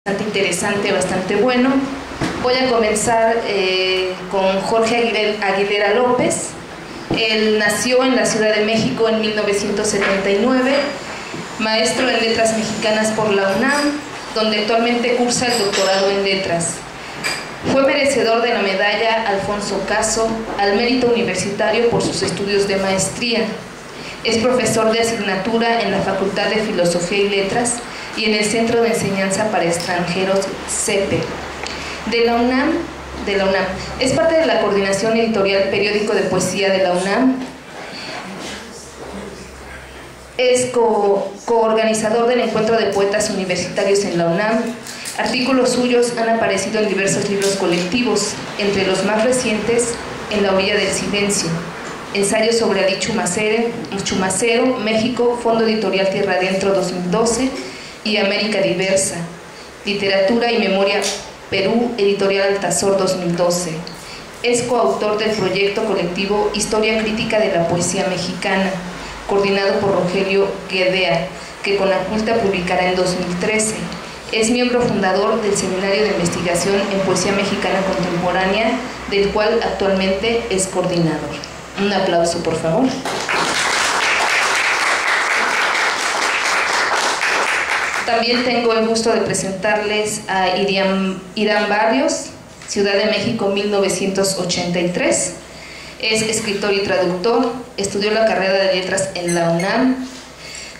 bastante interesante, bastante bueno. Voy a comenzar con Jorge Aguilera López. Él nació en la Ciudad de México en 1979, maestro en Letras Mexicanas por la UNAM, donde actualmente cursa el doctorado en Letras. Fue merecedor de la medalla Alfonso Caso al mérito universitario por sus estudios de maestría. Es profesor de asignatura en la Facultad de Filosofía y Letras y en el Centro de Enseñanza para Extranjeros, CEPE. De la UNAM. Es parte de la coordinación editorial Periódico de Poesía de la UNAM. Es coorganizador del Encuentro de Poetas Universitarios en la UNAM. Artículos suyos han aparecido en diversos libros colectivos, entre los más recientes, En la orilla del silencio, Ensayos sobre Ali Chumacero, México, Fondo Editorial Tierra Adentro 2012 y América Diversa, Literatura y Memoria Perú, Editorial Altazor 2012. Es coautor del proyecto colectivo Historia Crítica de la Poesía Mexicana, coordinado por Rogelio Guedea, que Conaculta publicará en 2013. Es miembro fundador del Seminario de Investigación en Poesía Mexicana Contemporánea, del cual actualmente es coordinador. Un aplauso, por favor. También tengo el gusto de presentarles a Irán Barrios, Ciudad de México 1983. Es escritor y traductor, estudió la carrera de Letras en la UNAM,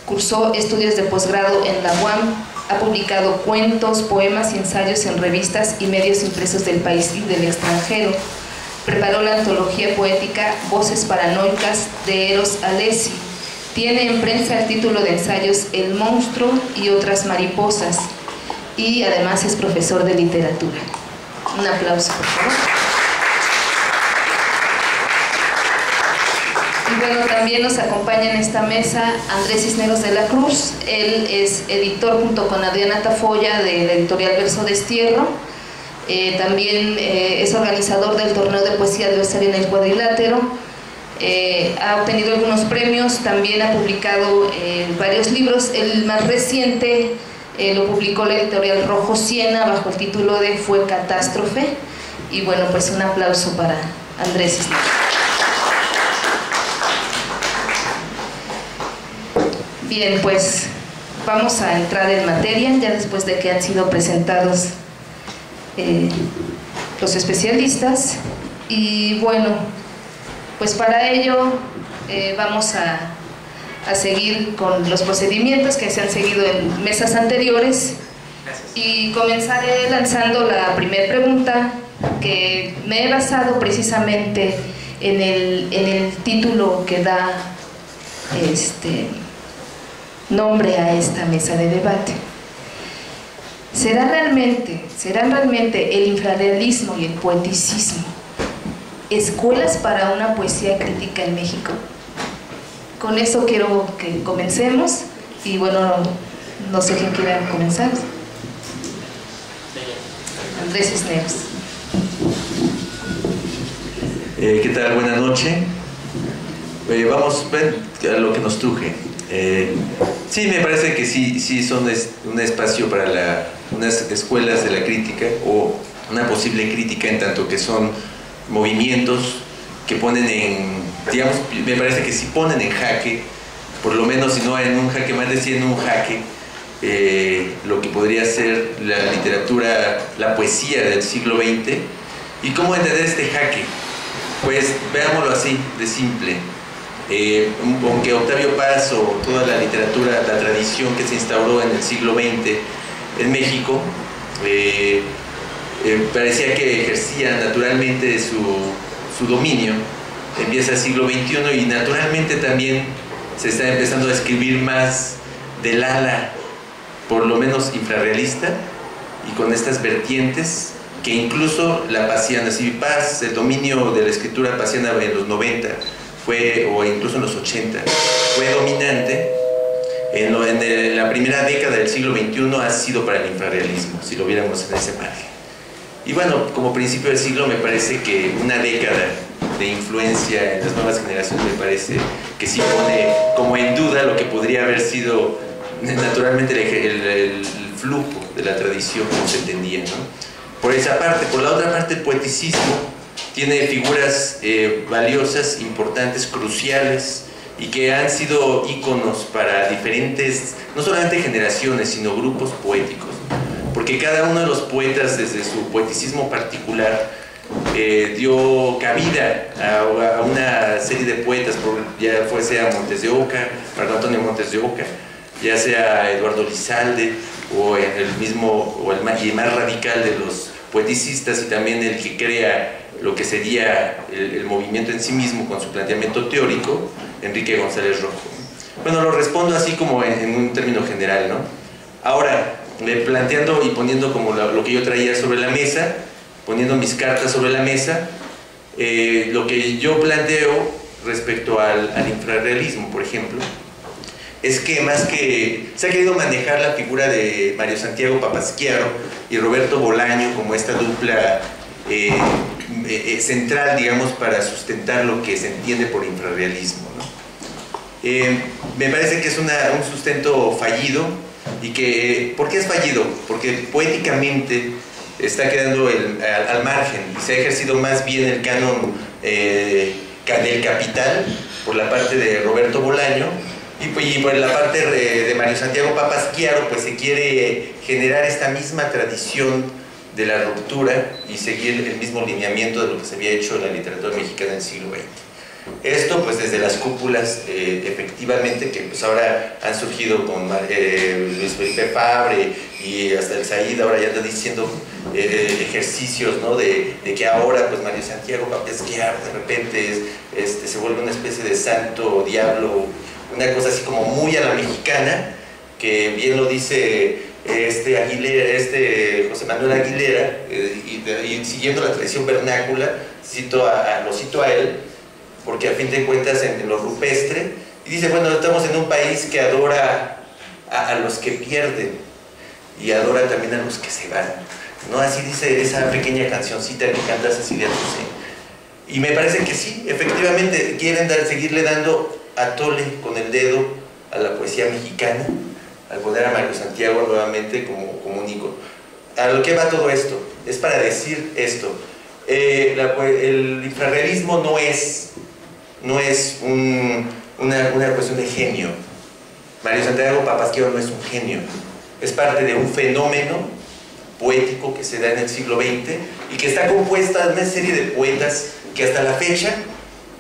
cursó estudios de posgrado en la UAM, ha publicado cuentos, poemas y ensayos en revistas y medios impresos del país y del extranjero. Preparó la antología poética Voces Paranoicas de Eros Alessi. Tiene en prensa el título de ensayos El Monstruo y otras mariposas, y además es profesor de literatura. Un aplauso, por favor. Y bueno, también nos acompaña en esta mesa Andrés Cisneros de la Cruz. Él es editor junto con Adriana Tafoya de la editorial Verso Destierro. También es organizador del torneo de poesía adversaria en el Cuadrilátero. Ha obtenido algunos premios, también ha publicado varios libros. El más reciente lo publicó la editorial Rojo Siena bajo el título de Fue Catástrofe. Y bueno, pues un aplauso para Andrés Cisneros. Bien, pues vamos a entrar en materia, ya después de que han sido presentados los especialistas. Y bueno, pues para ello vamos a seguir con los procedimientos que se han seguido en mesas anteriores y comenzaré lanzando la primera pregunta, que me he basado precisamente en el título que da nombre a esta mesa de debate. ¿Serán realmente el infrarrealismo y el poeticismo escuelas para una poesía crítica en México? Con eso quiero que comencemos y bueno, no sé quién quiera comenzar. Andrés Cisneros. ¿Qué tal? Buenas noches. Vamos a lo que nos truje. Sí, me parece que sí son un espacio para unas escuelas de la crítica o una posible crítica, en tanto que son movimientos que ponen digamos, me parece que sí ponen en jaque, por lo menos si no en un jaque más de 100, un jaque, lo que podría ser la literatura, la poesía del siglo XX. ¿Y cómo entender este jaque? Pues veámoslo así, de simple. Aunque Octavio Paz o toda la literatura, la tradición que se instauró en el siglo XX en México, parecía que ejercía naturalmente su dominio, empieza el siglo XXI y naturalmente también se está empezando a escribir más del ala, por lo menos infrarrealista, y con estas vertientes que incluso la pasiana, si Paz, el dominio de la escritura pasiana en los 90 o incluso en los 80 fue dominante, en la primera década del siglo XXI ha sido para el infrarrealismo, si lo viéramos en ese margen. Y bueno, como principio del siglo me parece que una década de influencia en las nuevas generaciones me parece que sí pone como en duda lo que podría haber sido naturalmente el flujo de la tradición como se entendía, ¿no? Por esa parte. Por la otra parte, el poeticismo tiene figuras valiosas, importantes, cruciales, y que han sido íconos para diferentes, no solamente generaciones, sino grupos poéticos, porque cada uno de los poetas, desde su poeticismo particular, dio cabida a una serie de poetas, ya fuese a Montes de Oca, Marco Antonio Montes de Oca, ya sea Eduardo Lizalde, o el mismo, o el más radical de los poeticistas, y también el que crea lo que sería el movimiento en sí mismo con su planteamiento teórico, Enrique González Rojo. Bueno, lo respondo así como en un término general, ¿no? Ahora, planteando y poniendo como lo que yo traía sobre la mesa, poniendo mis cartas sobre la mesa, lo que yo planteo respecto al infrarrealismo, por ejemplo, es que más que se ha querido manejar la figura de Mario Santiago Papasquiaro y Roberto Bolaño como esta dupla central, digamos, para sustentar lo que se entiende por infrarrealismo, ¿no? Me parece que es un sustento fallido, y que, ¿por qué es fallido? Porque poéticamente está quedando al margen, y se ha ejercido más bien el canon del Capital por la parte de Roberto Bolaño, y por la parte de Mario Santiago Papasquiaro, pues se quiere generar esta misma tradición de la ruptura y seguir el mismo lineamiento de lo que se había hecho en la literatura mexicana en el siglo XX. Esto pues desde las cúpulas, efectivamente, que pues ahora han surgido con Luis Felipe Fabre, y hasta el Said ahora ya anda diciendo ejercicios, ¿no? de que ahora pues Mario Santiago Papasquiaro de repente se vuelve una especie de santo diablo, una cosa así como muy a la mexicana, que bien lo dice José Manuel Aguilera, y siguiendo la tradición vernácula, lo cito a él, porque a fin de cuentas en lo rupestre, y dice, bueno, estamos en un país que adora a los que pierden, y adora también a los que se van, ¿no? Así dice esa pequeña cancioncita que canta Cecilia Toussaint. Y me parece que sí, efectivamente, quieren seguirle dando a tole con el dedo a la poesía mexicana, al poner a Mario Santiago nuevamente como un ícono. A lo que va todo esto, es para decir esto: el infrarrealismo no es una cuestión de genio. Mario Santiago Papasquiaro no es un genio, es parte de un fenómeno poético que se da en el siglo XX y que está compuesta de una serie de poetas que hasta la fecha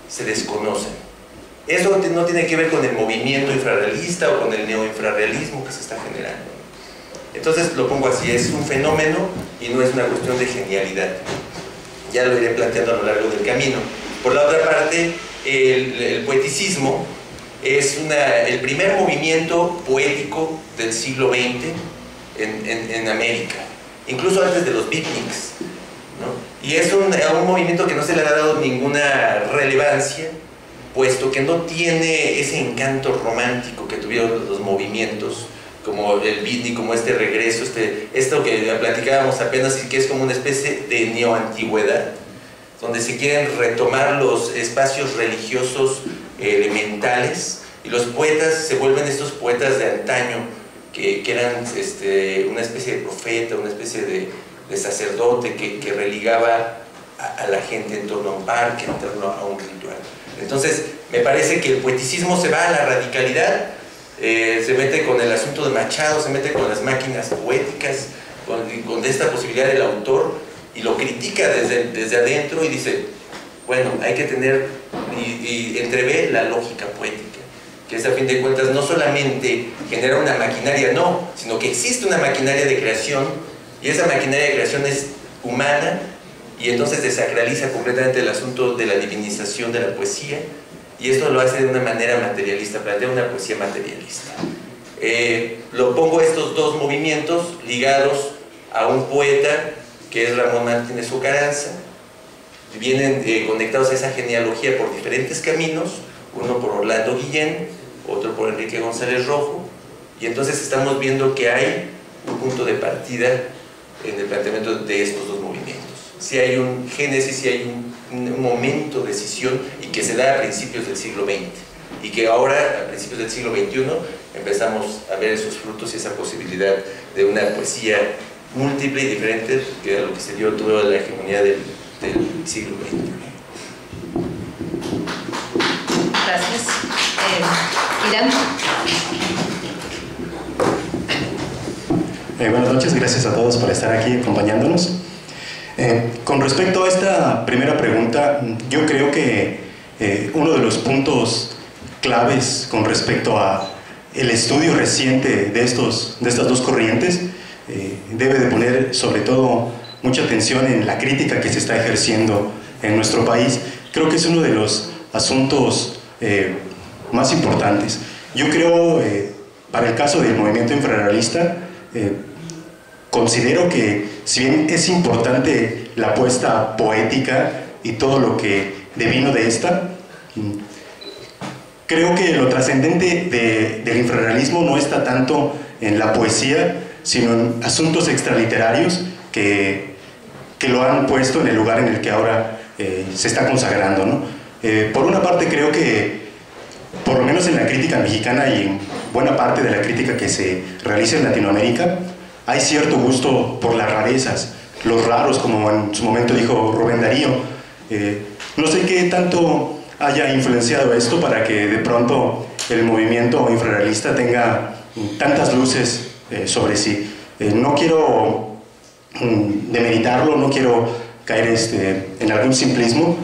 se desconocen. Eso no tiene que ver con el movimiento infrarrealista o con el neoinfrarrealismo que se está generando. Entonces lo pongo así: es un fenómeno y no es una cuestión de genialidad. Ya lo iré planteando a lo largo del camino. Por la otra parte, el poeticismo es el primer movimiento poético del siglo XX en América, incluso antes de los beatniks, ¿no? Y es un movimiento que no se le ha dado ninguna relevancia, puesto que no tiene ese encanto romántico que tuvieron los movimientos como el beatnik, como este regreso, esto que platicábamos apenas, y que es como una especie de neoantigüedad, donde se quieren retomar los espacios religiosos elementales, y los poetas se vuelven estos poetas de antaño que eran una especie de profeta, una especie de sacerdote que religaba a la gente en torno a un parque, en torno a un ritual. Entonces me parece que el poeticismo se va a la radicalidad, se mete con el asunto de Machado, se mete con las máquinas poéticas, con esta posibilidad del autor, y lo critica desde adentro, y dice, bueno, hay que tener, y entrevé la lógica poética, que es, a fin de cuentas, no solamente generar una maquinaria, no, sino que existe una maquinaria de creación, y esa maquinaria de creación es humana, y entonces desacraliza completamente el asunto de la divinización de la poesía, y esto lo hace de una manera materialista, plantea una poesía materialista. Lo pongo estos dos movimientos ligados a un poeta que es Ramón Martínez Ocaranza, vienen conectados a esa genealogía por diferentes caminos, uno por Orlando Guillén, otro por Enrique González Rojo, y entonces estamos viendo que hay un punto de partida en el planteamiento de estos dos movimientos. Si hay un génesis, si hay un momento de decisión, y que se da a principios del siglo XX, y que ahora, a principios del siglo XXI, empezamos a ver esos frutos y esa posibilidad de una poesía múltiple y diferente, que era lo que se dio toda la hegemonía del siglo XX. Gracias. Irán. Buenas noches, gracias a todos por estar aquí acompañándonos. Con respecto a esta primera pregunta, yo creo que uno de los puntos claves con respecto a el estudio reciente de estas dos corrientes debe de poner sobre todo mucha atención en la crítica que se está ejerciendo en nuestro país. Creo que es uno de los asuntos más importantes. Yo creo, para el caso del movimiento infrarrealista, considero que si bien es importante la apuesta poética y todo lo que devino de esta, creo que lo trascendente del infrarrealismo no está tanto en la poesía, sino en asuntos extraliterarios que lo han puesto en el lugar en el que ahora se está consagrando, ¿no? Por una parte creo que, por lo menos en la crítica mexicana y en buena parte de la crítica que se realiza en Latinoamérica, hay cierto gusto por las rarezas, los raros, como en su momento dijo Rubén Darío. No sé qué tanto haya influenciado esto para que de pronto el movimiento infrarrealista tenga tantas luces sobre sí. No quiero demeritarlo, no quiero caer en algún simplismo,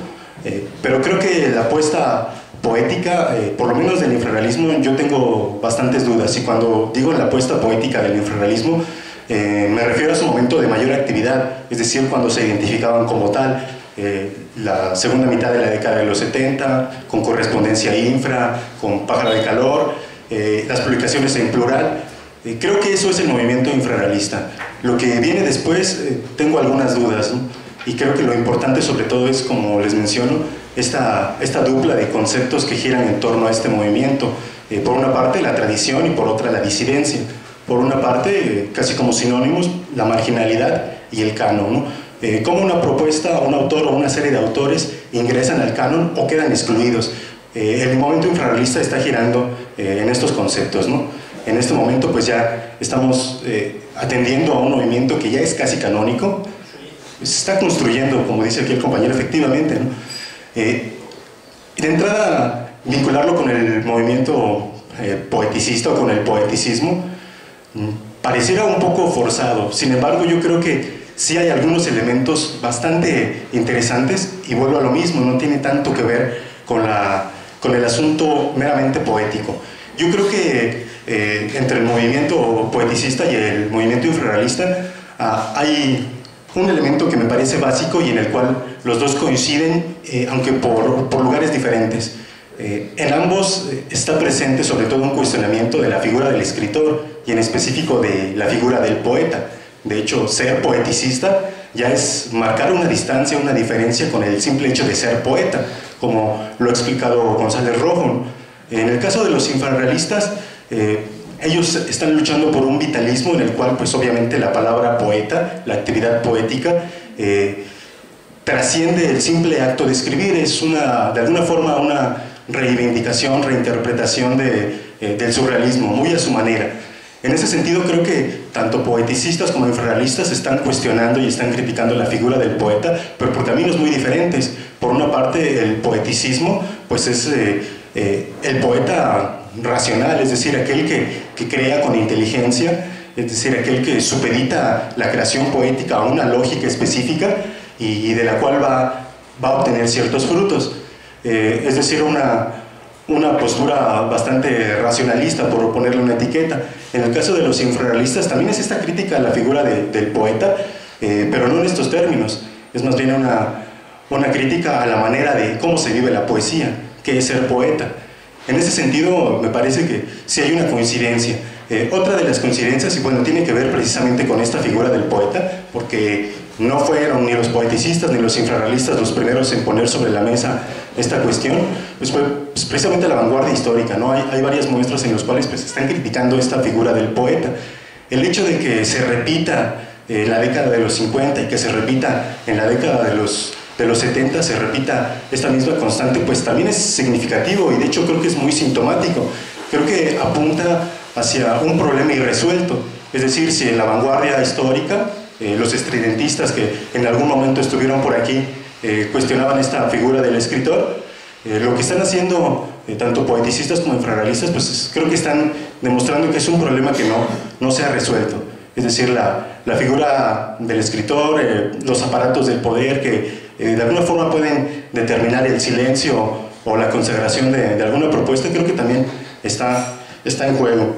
pero creo que la apuesta poética, por lo menos del infrarrealismo, yo tengo bastantes dudas, y cuando digo la apuesta poética del infrarrealismo, me refiero a su momento de mayor actividad, es decir, cuando se identificaban como tal, la segunda mitad de la década de los 70, con Correspondencia Infra, con Pájaro de Calor, las publicaciones en plural. Creo que eso es el movimiento infrarrealista. Lo que viene después, tengo algunas dudas, ¿no? Y creo que lo importante sobre todo es, como les menciono, esta dupla de conceptos que giran en torno a este movimiento. Por una parte la tradición y por otra la disidencia. Por una parte, casi como sinónimos, la marginalidad y el canon, ¿no? Cómo una propuesta, un autor o una serie de autores ingresan al canon o quedan excluidos. El movimiento infrarrealista está girando en estos conceptos, ¿no? En este momento pues ya estamos atendiendo a un movimiento que ya es casi canónico, se está construyendo, como dice aquí el compañero, efectivamente, ¿no? De entrada, vincularlo con el movimiento poeticista o con el poeticismo pareciera un poco forzado. Sin embargo, yo creo que sí hay algunos elementos bastante interesantes, y vuelvo a lo mismo, no tiene tanto que ver con el asunto meramente poético. Yo creo que entre el movimiento poeticista y el movimiento infrarrealista hay un elemento que me parece básico y en el cual los dos coinciden, aunque por lugares diferentes. En ambos está presente sobre todo un cuestionamiento de la figura del escritor y en específico de la figura del poeta. De hecho, ser poeticista ya es marcar una distancia, una diferencia con el simple hecho de ser poeta, como lo ha explicado González Rojo. En el caso de los infrarrealistas, ellos están luchando por un vitalismo en el cual pues obviamente la palabra poeta, la actividad poética, trasciende el simple acto de escribir, es de alguna forma una reivindicación, reinterpretación del surrealismo, muy a su manera. En ese sentido creo que tanto poeticistas como infrarrealistas están cuestionando y están criticando la figura del poeta, pero por caminos muy diferentes. Por una parte, el poeticismo pues es el poeta racional, es decir, aquel que crea con inteligencia, es decir, aquel que supedita la creación poética a una lógica específica y de la cual va a obtener ciertos frutos. Es decir, una postura bastante racionalista, por ponerle una etiqueta. En el caso de los infrarrealistas también es esta crítica a la figura del poeta, pero no en estos términos, es más bien una crítica a la manera de cómo se vive la poesía, qué es ser poeta. En ese sentido me parece que sí hay una coincidencia. Otra de las coincidencias, y bueno, tiene que ver precisamente con esta figura del poeta, porque no fueron ni los poeticistas ni los infrarrealistas los primeros en poner sobre la mesa esta cuestión, pues fue precisamente la vanguardia histórica, ¿no? Hay varias muestras en las cuales pues, están criticando esta figura del poeta. El hecho de que se repita en la década de los 50 y que se repita en la década de los 70, se repita esta misma constante, pues también es significativo y de hecho creo que es muy sintomático. Creo que apunta hacia un problema irresuelto, Es decir, si en la vanguardia histórica, los estridentistas que en algún momento estuvieron por aquí cuestionaban esta figura del escritor, lo que están haciendo tanto poeticistas como infrarrealistas, pues creo que están demostrando que es un problema que no se ha resuelto. Es decir, la figura del escritor, los aparatos del poder que de alguna forma pueden determinar el silencio o la consagración de alguna propuesta, creo que también está en juego.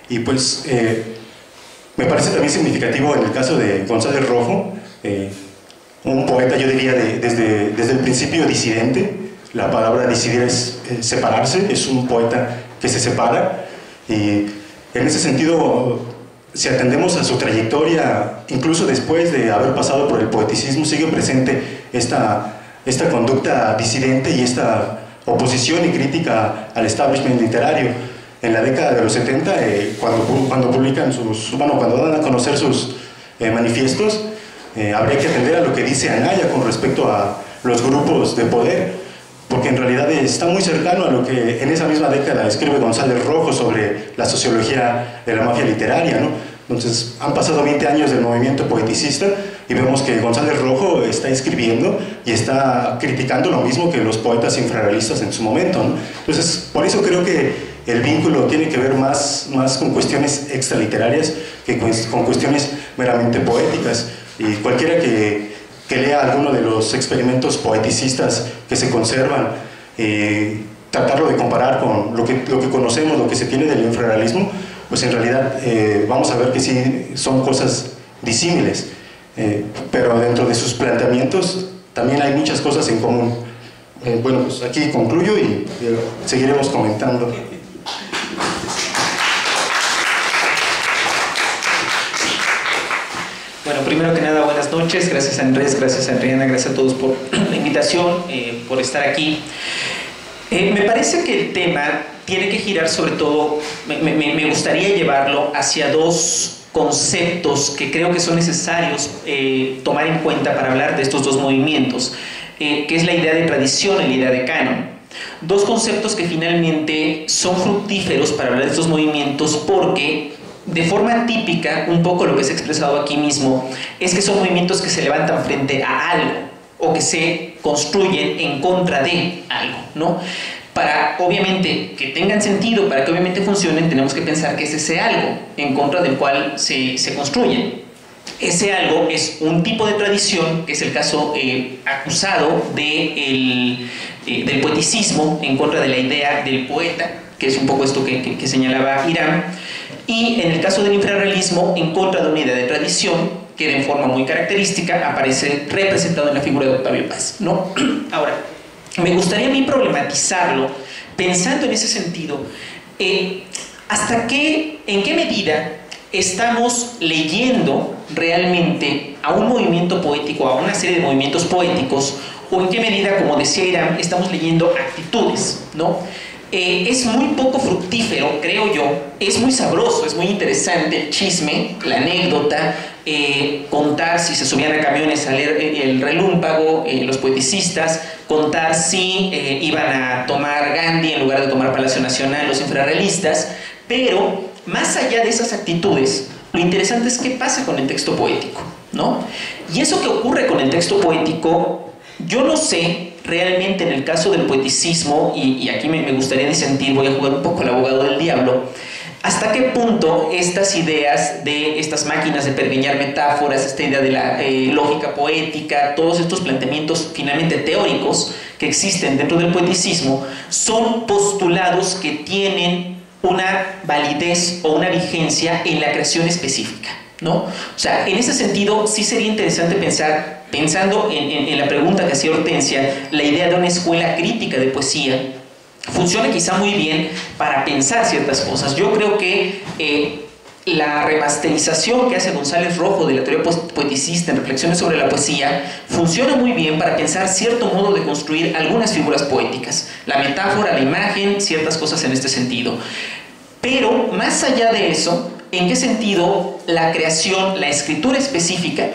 Y pues me parece también significativo en el caso de González Rojo, un poeta, yo diría, desde el principio disidente. La palabra decidir es separarse, es un poeta que se separa, y en ese sentido, si atendemos a su trayectoria, incluso después de haber pasado por el poeticismo, sigue presente esta conducta disidente y esta oposición y crítica al establishment literario. En la década de los 70, cuando publican cuando dan a conocer sus manifiestos, habría que atender a lo que dice Anaya con respecto a los grupos de poder, porque en realidad está muy cercano a lo que en esa misma década escribe González Rojo sobre la sociología de la mafia literaria, ¿no? Entonces, han pasado 20 años del movimiento poeticista y vemos que González Rojo está escribiendo y está criticando lo mismo que los poetas infrarrealistas en su momento, ¿no? Entonces, por eso creo que el vínculo tiene que ver más con cuestiones extraliterarias que con cuestiones meramente poéticas. Y cualquiera que lea alguno de los experimentos poeticistas que se conservan, tratarlo de comparar con lo que conocemos, lo que se tiene del infrarrealismo, pues en realidad vamos a ver que sí son cosas disímiles, pero dentro de sus planteamientos también hay muchas cosas en común. Bueno, pues aquí concluyo y seguiremos comentando. Bueno, primero que nada, buenas noches. Gracias a Andrés, gracias a Adriana, gracias a todos por la invitación, por estar aquí. Me parece que el tema tiene que girar sobre todo, me gustaría llevarlo hacia dos conceptos que creo que son necesarios tomar en cuenta para hablar de estos dos movimientos, que es la idea de tradición y la idea de canon. Dos conceptos que finalmente son fructíferos para hablar de estos movimientos porque de forma típica, un poco lo que se ha expresado aquí mismo, es que son movimientos que se levantan frente a algo o que se construyen en contra de algo, ¿no? Para, obviamente, que tengan sentido, para que obviamente funcionen, tenemos que pensar que es ese algo en contra del cual se construyen. Ese algo es un tipo de tradición, que es el caso acusado del poeticismo, en contra de la idea del poeta, que es un poco esto que señalaba Irán, y en el caso del infrarrealismo, en contra de una idea de tradición, que de forma muy característica aparece representado en la figura de Octavio Paz, ¿no? Ahora, me gustaría a mí problematizarlo pensando en ese sentido, en qué medida estamos leyendo realmente a un movimiento poético, a una serie de movimientos poéticos, o en qué medida, como decía Irán, estamos leyendo actitudes, ¿no? Es muy poco fructífero, creo yo, es muy sabroso, es muy interesante el chisme, la anécdota, contar si se subían a camiones a leer el Relúmpago, los poeticistas, contar si iban a tomar Gandhi en lugar de tomar Palacio Nacional los infrarrealistas, pero más allá de esas actitudes, lo interesante es qué pasa con el texto poético, ¿no? Y eso que ocurre con el texto poético, yo no sé realmente en el caso del poeticismo, y aquí me gustaría disentir, voy a jugar un poco al abogado del diablo, hasta qué punto estas ideas de estas máquinas de pergeñar metáforas, esta idea de la lógica poética, todos estos planteamientos finalmente teóricos que existen dentro del poeticismo, son postulados que tienen una validez o una vigencia en la creación específica, ¿no? O sea, en ese sentido sí sería interesante pensando en la pregunta que hacía Hortensia, la idea de una escuela crítica de poesía funciona quizá muy bien para pensar ciertas cosas. Yo creo que la remasterización que hace González Rojo de la teoría poeticista en Reflexiones sobre la poesía funciona muy bien para pensar cierto modo de construir algunas figuras poéticas, la metáfora, la imagen, ciertas cosas en este sentido. Pero más allá de eso, ¿en qué sentido la creación, la escritura específica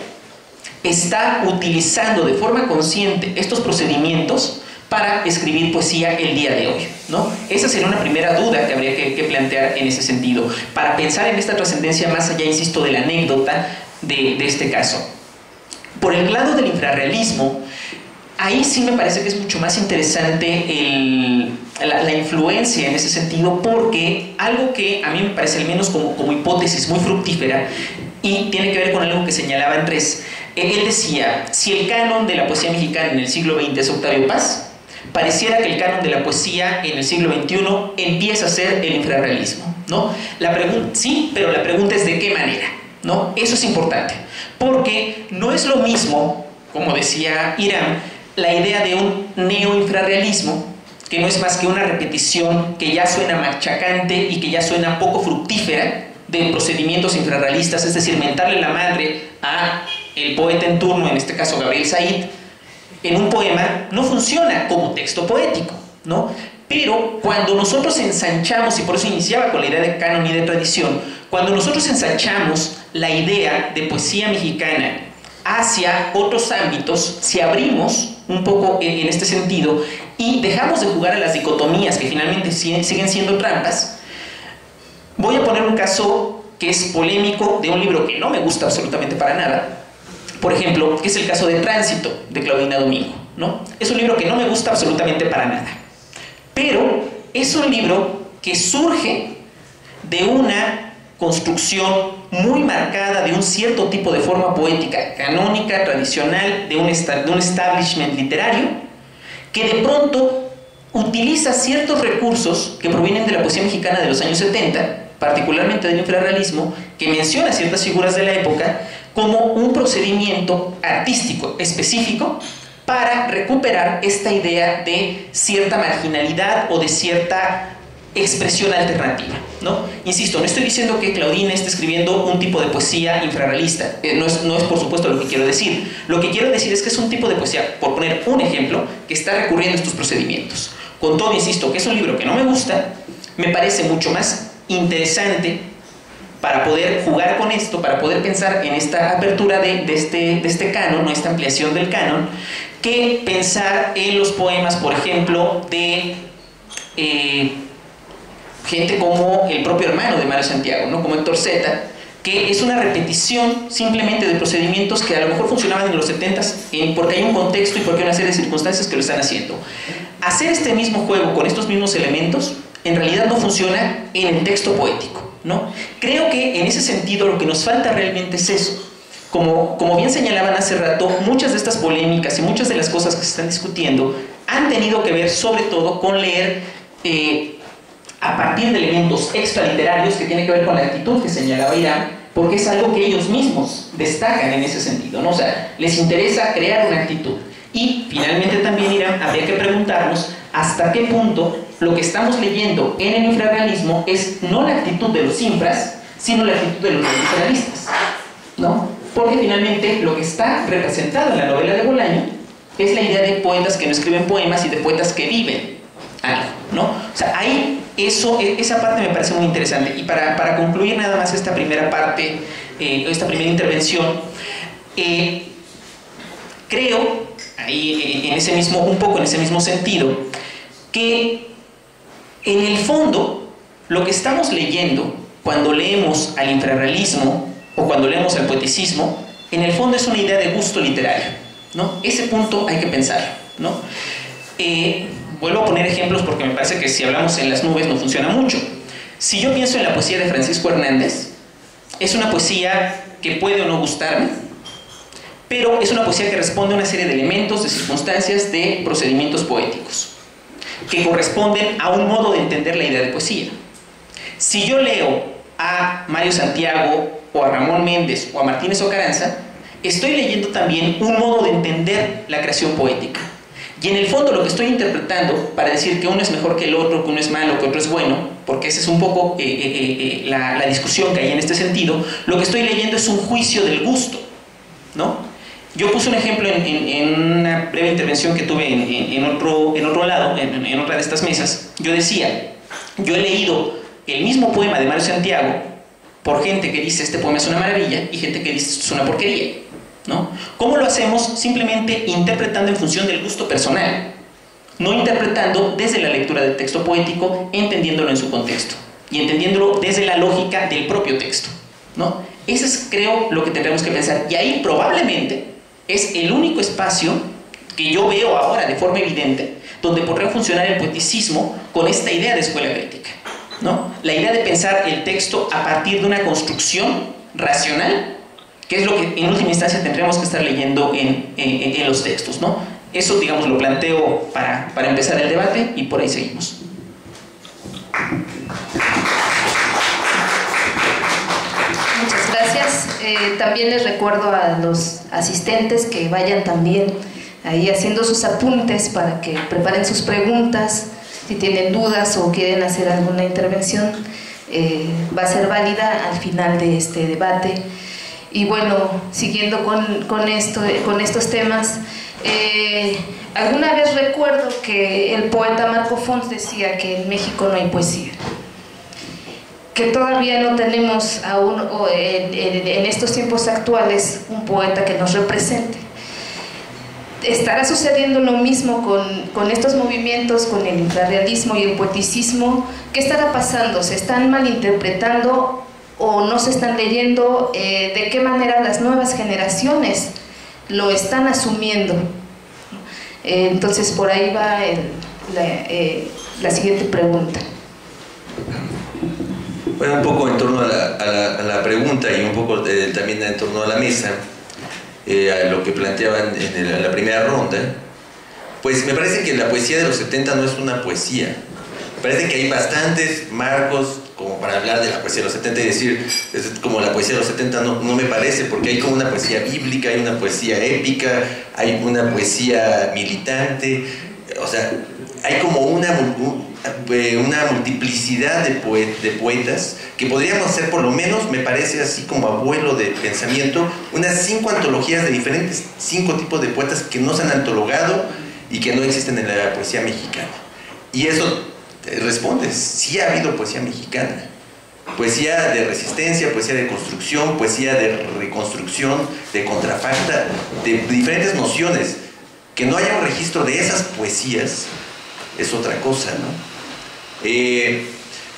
está utilizando de forma consciente estos procedimientos para escribir poesía el día de hoy, ¿no? Esa sería una primera duda que habría que plantear en ese sentido, para pensar en esta trascendencia más allá, insisto, de la anécdota de este caso. Por el lado del infrarrealismo, ahí sí me parece que es mucho más interesante la influencia en ese sentido, porque algo que a mí me parece, al menos como hipótesis muy fructífera, y tiene que ver con algo que señalaba Andrés. Él decía, si el canon de la poesía mexicana en el siglo XX es Octavio Paz, pareciera que el canon de la poesía en el siglo XXI empieza a ser el infrarrealismo, ¿no? Sí, pero la pregunta es ¿de qué manera? ¿No? Eso es importante, porque no es lo mismo, como decía Irán, la idea de un neoinfrarrealismo, que no es más que una repetición que ya suena machacante y que ya suena poco fructífera de procedimientos infrarrealistas, es decir, mentarle la madre a el poeta en turno, en este caso Gabriel Said, en un poema, no funciona como texto poético, ¿no? Pero cuando nosotros ensanchamos, y por eso iniciaba con la idea de canon y de tradición, cuando nosotros ensanchamos la idea de poesía mexicana hacia otros ámbitos, si abrimos un poco en este sentido y dejamos de jugar a las dicotomías que finalmente siguen siendo trampas, voy a poner un caso que es polémico de un libro que no me gusta absolutamente para nada, por ejemplo, que es el caso de Tránsito, de Claudina Domingo, ¿no? Es un libro que no me gusta absolutamente para nada, pero es un libro que surge de una construcción muy marcada de un cierto tipo de forma poética, canónica, tradicional, de un establishment literario, que de pronto utiliza ciertos recursos que provienen de la poesía mexicana de los años 70, particularmente del infrarrealismo, que menciona ciertas figuras de la época, como un procedimiento artístico específico para recuperar esta idea de cierta marginalidad o de cierta expresión alternativa, ¿no? Insisto, no estoy diciendo que Claudina esté escribiendo un tipo de poesía infrarrealista, no es por supuesto lo que quiero decir. Lo que quiero decir es que es un tipo de poesía, por poner un ejemplo, que está recurriendo a estos procedimientos. Con todo, insisto, que es un libro que no me gusta, me parece mucho más interesante para poder jugar con esto, para poder pensar en esta apertura de este canon, ¿no? Esta ampliación del canon, que pensar en los poemas, por ejemplo, de gente como el propio hermano de Mario Santiago, ¿no? Como Héctor Zeta, que es una repetición simplemente de procedimientos que a lo mejor funcionaban en los 70s, porque hay un contexto y porque hay una serie de circunstancias que lo están haciendo. Hacer este mismo juego con estos mismos elementos en realidad no funciona en el texto poético, ¿no? Creo que en ese sentido lo que nos falta realmente es eso. Como bien señalaban hace rato, muchas de estas polémicas y muchas de las cosas que se están discutiendo han tenido que ver sobre todo con leer a partir de elementos extraliterarios que tienen que ver con la actitud que señalaba Irán, porque es algo que ellos mismos destacan en ese sentido, ¿no? O sea, les interesa crear una actitud. Y finalmente también, Irán, habría que preguntarnos hasta qué punto lo que estamos leyendo en el infrarrealismo es no la actitud de los infras, sino la actitud de los infrarrealistas, ¿no? Porque finalmente lo que está representado en la novela de Bolaño es la idea de poetas que no escriben poemas y de poetas que viven algo, ¿no? O sea, ahí esa parte me parece muy interesante. Y para concluir nada más esta primera parte, esta primera intervención, creo, ahí un poco en ese mismo sentido, que en el fondo lo que estamos leyendo cuando leemos al infrarrealismo o cuando leemos al poeticismo, en el fondo es una idea de gusto literario, ¿no? Ese punto hay que pensarlo, ¿no? Vuelvo a poner ejemplos porque me parece que si hablamos en las nubes no funciona mucho. Si yo pienso en la poesía de Francisco Hernández, es una poesía que puede o no gustarme, pero es una poesía que responde a una serie de elementos, de circunstancias, de procedimientos poéticos, que corresponden a un modo de entender la idea de poesía. Si yo leo a Mario Santiago, o a Ramón Méndez, o a Martínez Ocaranza, estoy leyendo también un modo de entender la creación poética. Y en el fondo lo que estoy interpretando para decir que uno es mejor que el otro, que uno es malo, que otro es bueno, porque esa es un poco la discusión que hay en este sentido, lo que estoy leyendo es un juicio del gusto, ¿no? Yo puse un ejemplo en una breve intervención que tuve en otro lado, en otra de estas mesas. Yo decía, yo he leído el mismo poema de Mario Santiago por gente que dice este poema es una maravilla y gente que dice esto es una porquería, ¿no? ¿Cómo lo hacemos? Simplemente interpretando en función del gusto personal. no interpretando desde la lectura del texto poético, entendiéndolo en su contexto y entendiéndolo desde la lógica del propio texto, ¿no? Ese es, creo, lo que tendremos que pensar, y ahí probablemente es el único espacio que yo veo ahora de forma evidente donde podrá funcionar el poeticismo con esta idea de escuela crítica, ¿no? La idea de pensar el texto a partir de una construcción racional, que es lo que en última instancia tendremos que estar leyendo en los textos, ¿no? Eso, digamos, lo planteo para empezar el debate, y por ahí seguimos. Muchas gracias. También les recuerdo a los asistentes que vayan también ahí haciendo sus apuntes para que preparen sus preguntas. Si tienen dudas o quieren hacer alguna intervención, va a ser válida al final de este debate. Y bueno, siguiendo con estos temas, alguna vez recuerdo que el poeta Marco Fons decía que en México no hay poesía, que todavía no tenemos aún en estos tiempos actuales un poeta que nos represente. ¿Estará sucediendo lo mismo con estos movimientos, con el infrarrealismo y el poeticismo? ¿Qué estará pasando? ¿Se están malinterpretando o no se están leyendo? ¿De qué manera las nuevas generaciones lo están asumiendo? Entonces por ahí va la siguiente pregunta. Bueno, un poco en torno a la pregunta y un poco también en torno a la mesa, a lo que planteaban en la primera ronda, pues me parece que la poesía de los 70 no es una poesía. Me parece que hay bastantes marcos como para hablar de la poesía de los 70 y decir, es como la poesía de los 70 no me parece, porque hay como una poesía bíblica, hay una poesía épica, hay una poesía militante, o sea, hay como una multiplicidad de poetas que podríamos hacer, por lo menos, me parece así como abuelo de pensamiento, unas 5 antologías de diferentes 5 tipos de poetas que no se han antologado y que no existen en la poesía mexicana. Y eso responde, sí ha habido poesía mexicana, poesía de resistencia, poesía de construcción, poesía de reconstrucción, de contrafacta, de diferentes nociones. Que no haya un registro de esas poesías es otra cosa, ¿no?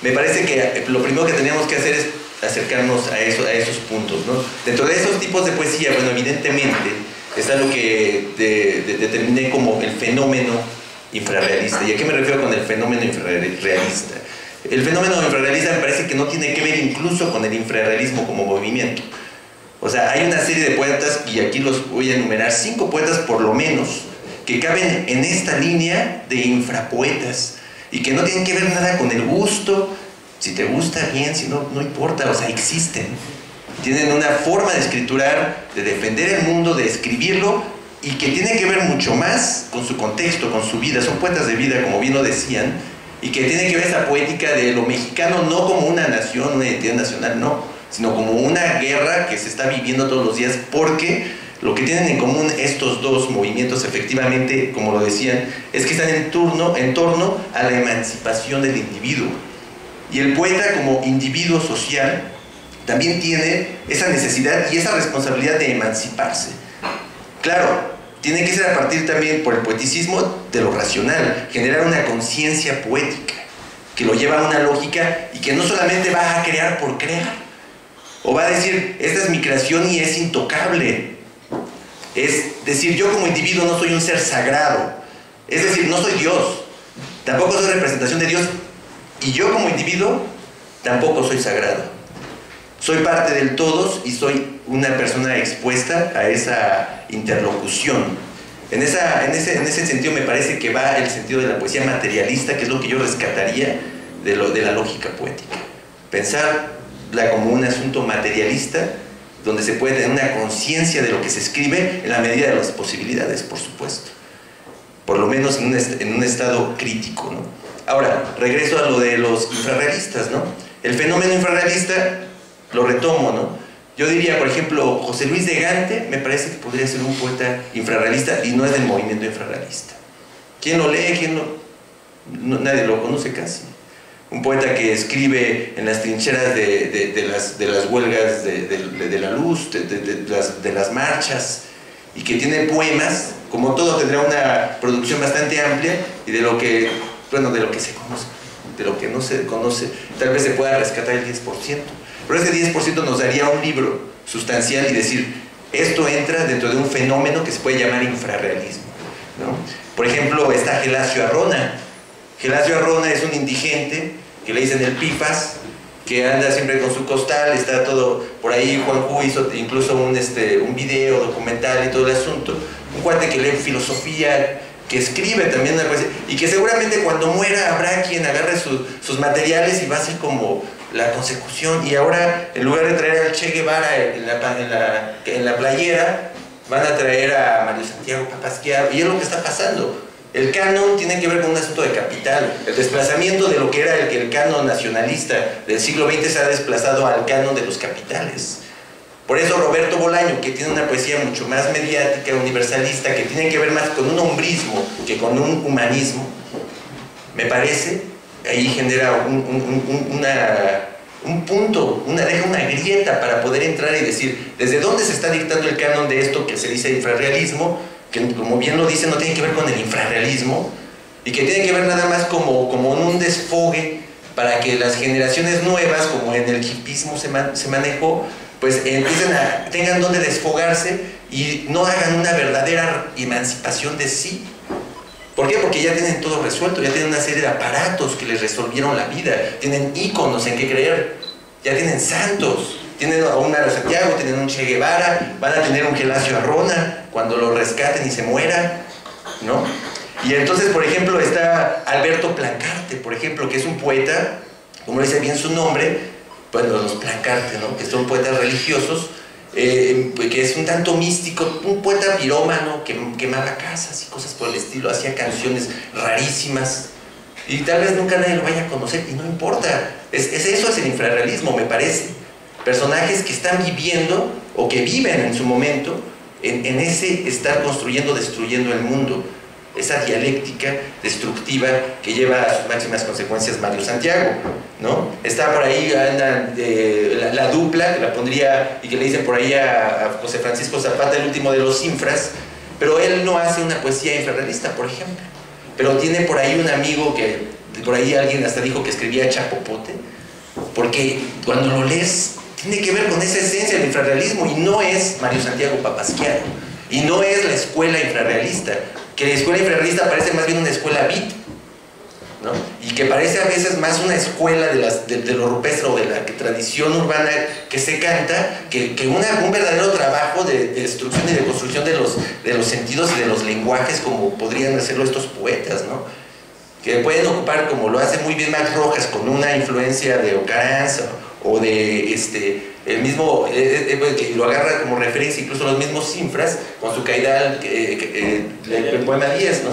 Me parece que lo primero que tenemos que hacer es acercarnos a esos puntos, ¿no? Dentro de esos tipos de poesía, bueno, evidentemente está lo que determiné como el fenómeno infrarrealista. ¿Y a qué me refiero con el fenómeno infrarrealista? El fenómeno infrarrealista me parece que no tiene que ver incluso con el infrarrealismo como movimiento. O sea, hay una serie de poetas, y aquí los voy a enumerar, 5 poetas por lo menos, que caben en esta línea de infrapoetas y que no tienen que ver nada con el gusto. Si te gusta, bien, si no, no importa, o sea, existen. Tienen una forma de escriturar, de defender el mundo, de escribirlo, y que tiene que ver mucho más con su contexto, con su vida. Son poetas de vida, como bien lo decían, y que tiene que ver esa poética de lo mexicano no como una nación, una identidad nacional, no, sino como una guerra que se está viviendo todos los días, porque lo que tienen en común estos dos movimientos, efectivamente, como lo decían, es que están en torno a la emancipación del individuo. Y el poeta, como individuo social, también tiene esa necesidad y esa responsabilidad de emanciparse. Claro, tiene que ser a partir también, por el poeticismo, de lo racional, generar una conciencia poética, que lo lleva a una lógica y que no solamente va a crear por crear, o va a decir, esta es mi creación y es intocable. Es decir, yo como individuo no soy un ser sagrado, es decir, no soy Dios, tampoco soy representación de Dios, y yo como individuo tampoco soy sagrado. Soy parte del todos y soy una persona expuesta a esa interlocución. En ese sentido me parece que va el sentido de la poesía materialista, que es lo que yo rescataría de la lógica poética. Pensarla como un asunto materialista, donde se puede tener una conciencia de lo que se escribe en la medida de las posibilidades, por supuesto. Por lo menos en un estado crítico, ¿no? Ahora, regreso a lo de los infrarrealistas, ¿no? El fenómeno infrarrealista lo retomo, ¿no? Yo diría, por ejemplo, José Luis de Gante me parece que podría ser un poeta infrarrealista y no es del movimiento infrarrealista. ¿Quién lo lee? Nadie lo conoce casi. Un poeta que escribe en las trincheras de las huelgas de la luz, de las marchas, y que tiene poemas, como todo tendrá una producción bastante amplia, y de lo que, bueno, de lo que se conoce, de lo que no se conoce, tal vez se pueda rescatar el 10%, pero ese 10% nos daría un libro sustancial y decir, esto entra dentro de un fenómeno que se puede llamar infrarrealismo, ¿no? Por ejemplo, está Gelasio Arrona. Gelasio Arrona es un indigente que le dicen el Pifas, que anda siempre con su costal, está todo por ahí. Juanjo hizo incluso un video documental y todo el asunto, un cuate que lee filosofía, que escribe también una poesía, y que seguramente cuando muera habrá quien agarre sus materiales y va a ser como la consecución. Y ahora, en lugar de traer al Che Guevara en la playera, van a traer a Mario Santiago Papasquiaro, y es lo que está pasando. El canon tiene que ver con un asunto de capital. El desplazamiento de lo que era el canon nacionalista del siglo XX se ha desplazado al canon de los capitales. Por eso Roberto Bolaño, que tiene una poesía mucho más mediática, universalista, que tiene que ver más con un hombrismo que con un humanismo, me parece, ahí genera un punto, deja una grieta para poder entrar y decir, ¿desde dónde se está dictando el canon de esto que se dice infrarrealismo? Que, como bien lo dice, no tiene que ver con el infrarrealismo, y que tiene que ver nada más como en un desfogue para que las generaciones nuevas, como en el hipismo se manejó, pues tengan donde desfogarse y no hagan una verdadera emancipación de sí. ¿Por qué? Porque ya tienen todo resuelto, ya tienen una serie de aparatos que les resolvieron la vida, tienen íconos en qué creer, ya tienen santos, tienen a un Mario Santiago, tienen un Che Guevara, van a tener un Gelasio Arrona cuando lo rescaten y se muera, ¿no? Y entonces, por ejemplo, está Alberto Plancarte, por ejemplo, que es un poeta, como dice bien su nombre, bueno, los Plancarte, ¿no? Que son poetas religiosos, que es un tanto místico, un poeta pirómano que quemaba casas y cosas por el estilo, hacía canciones rarísimas, y tal vez nunca nadie lo vaya a conocer, y no importa, eso es el infrarrealismo, me parece. Personajes que están viviendo, o que viven en su momento, en ese estar construyendo, destruyendo el mundo, esa dialéctica destructiva que lleva a sus máximas consecuencias Mario Santiago, ¿no? Está por ahí, andan la dupla, que la pondría, y que le dicen por ahí a José Francisco Zapata, el último de los infras, pero él no hace una poesía infrarrealista, por ejemplo, pero tiene por ahí un amigo que, por ahí alguien hasta dijo que escribía chapopote, porque cuando lo lees, tiene que ver con esa esencia del infrarrealismo, y no es Mario Santiago Papasquiaro, y no es la escuela infrarrealista, que la escuela infrarrealista parece más bien una escuela beat, ¿no? Y que parece a veces más una escuela de lo rupestre o de la tradición urbana que se canta, que un verdadero trabajo de destrucción y de construcción de los sentidos y de los lenguajes, como podrían hacerlo estos poetas, ¿no? Que pueden ocupar, como lo hace muy bien Max Rojas, con una influencia de Ocaranza o de el mismo, que lo agarra como referencia incluso los mismos infras, con su caidal, el poema 10, ¿no?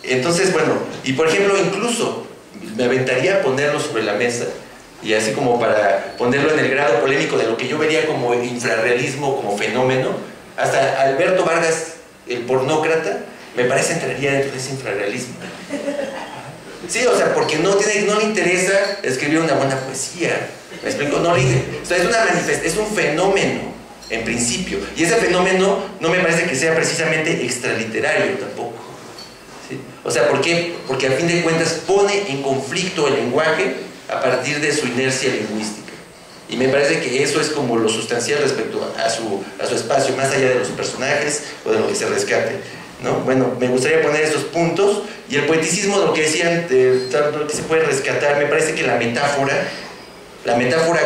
Entonces, bueno, y por ejemplo, incluso me aventaría a ponerlo sobre la mesa, y así como para ponerlo en el grado polémico de lo que yo vería como infrarrealismo, como fenómeno, hasta Alberto Vargas, el pornócrata, me parece entraría dentro de ese infrarrealismo. Sí, o sea, porque no le interesa escribir una buena poesía. ¿Me explico? O sea, es un fenómeno, en principio. Y ese fenómeno no me parece que sea precisamente extraliterario tampoco. ¿Sí? O sea, ¿por qué? Porque a fin de cuentas pone en conflicto el lenguaje a partir de su inercia lingüística. Y me parece que eso es como lo sustancial respecto a su espacio, más allá de los personajes o de lo que se rescate, ¿no? Bueno, me gustaría poner estos puntos. Y el poeticismo, lo que decían, lo que se puede rescatar, me parece que la metáfora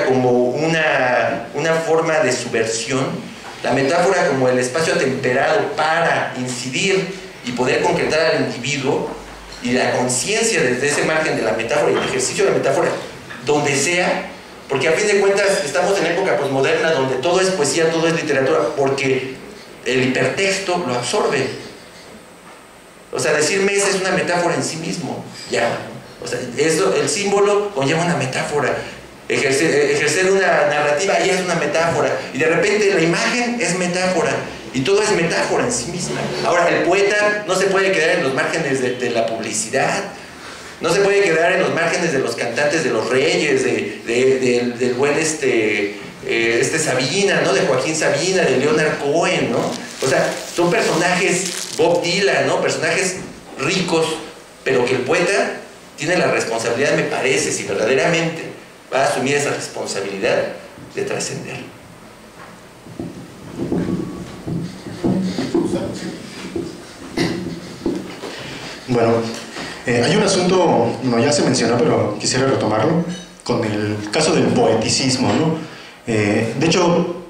como una forma de subversión, la metáfora como el espacio temperado para incidir y poder concretar al individuo, y la conciencia desde ese margen de la metáfora y el ejercicio de la metáfora, donde sea, porque a fin de cuentas estamos en época posmoderna donde todo es poesía, todo es literatura, porque el hipertexto lo absorbe. O sea, decir mesa es una metáfora en sí mismo, ya. O sea, el símbolo conlleva una metáfora. Ejercer una narrativa ya es una metáfora. Y de repente la imagen es metáfora. Y todo es metáfora en sí misma. Ahora, el poeta no se puede quedar en los márgenes de la publicidad. No se puede quedar en los márgenes de los cantantes de los reyes, del buen Sabina, ¿no? De Joaquín Sabina, de Leonard Cohen, ¿no? O sea, son personajes, Bob Dylan, ¿no? Personajes ricos, pero que el poeta tiene la responsabilidad, me parece, si verdaderamente va a asumir esa responsabilidad de trascender. Bueno, hay un asunto, no ya se mencionó, pero quisiera retomarlo, con el caso del poeticismo, ¿no? De hecho,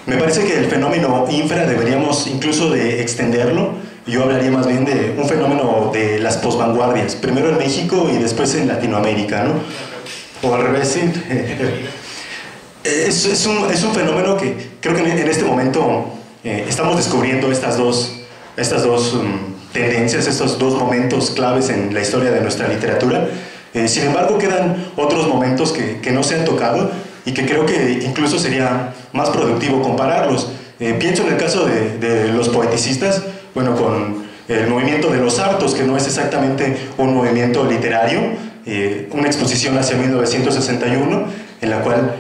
me parece que el fenómeno infra deberíamos incluso de extenderlo. Yo hablaría más bien de un fenómeno de las posvanguardias, primero en México y después en Latinoamérica, ¿no? O al revés, sí. Es un fenómeno que creo que en este momento estamos descubriendo estas dos tendencias, estos dos momentos claves en la historia de nuestra literatura. Sin embargo, quedan otros momentos que no se han tocado y que creo que incluso sería más productivo compararlos. Pienso en el caso de los poeticistas, bueno, con el movimiento de los hartos, que no es exactamente un movimiento literario, una exposición hacia 1961, en la cual,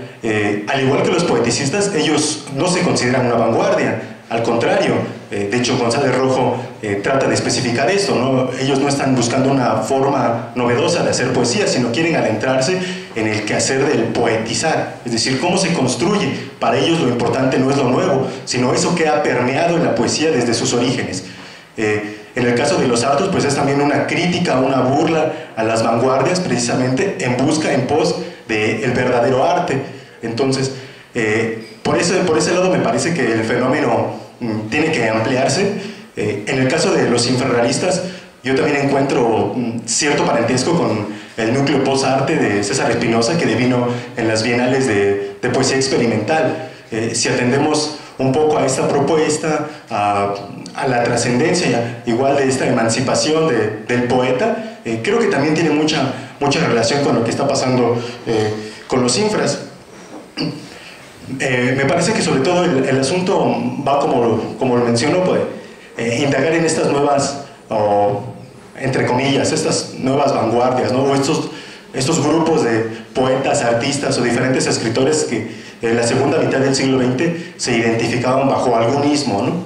al igual que los poeticistas, ellos no se consideran una vanguardia, al contrario. De hecho, González Rojo trata de especificar esto, ¿no? Ellos no están buscando una forma novedosa de hacer poesía, sino quieren adentrarse en el quehacer del poetizar, es decir, cómo se construye. Para ellos lo importante no es lo nuevo, sino eso que ha permeado en la poesía desde sus orígenes. En el caso de los hartos, pues es también una crítica, una burla a las vanguardias, precisamente en busca, en pos del verdadero arte. Entonces, por ese lado me parece que el fenómeno tiene que ampliarse. En el caso de los infrarrealistas, yo también encuentro cierto parentesco con el núcleo post-arte de César Espinosa, que devino en las bienales de poesía experimental. Si atendemos un poco a esta propuesta, a la trascendencia igual de esta emancipación del poeta, creo que también tiene mucha relación con lo que está pasando con los infras. Me parece que sobre todo el asunto va, como lo menciono, pues, indagar en estas nuevas, entre comillas, estas nuevas vanguardias, ¿no? O estos grupos de poetas, artistas o diferentes escritores que en la segunda mitad del siglo XX se identificaban bajo algún ismo, ¿no?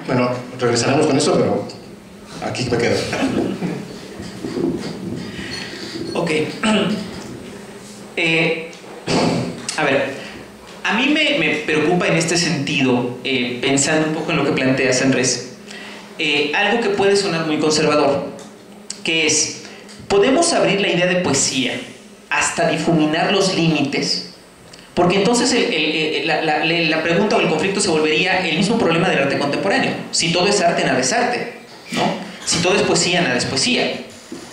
Bueno, regresaremos con eso, pero aquí me quedo. Ok. A ver. A mí me preocupa en este sentido, pensando un poco en lo que planteas, Andrés, algo que puede sonar muy conservador, que es, podemos abrir la idea de poesía hasta difuminar los límites, porque entonces la pregunta o el conflicto se volvería el mismo problema del arte contemporáneo. Si todo es arte, nada es arte, ¿no? Si todo es poesía, nada es poesía.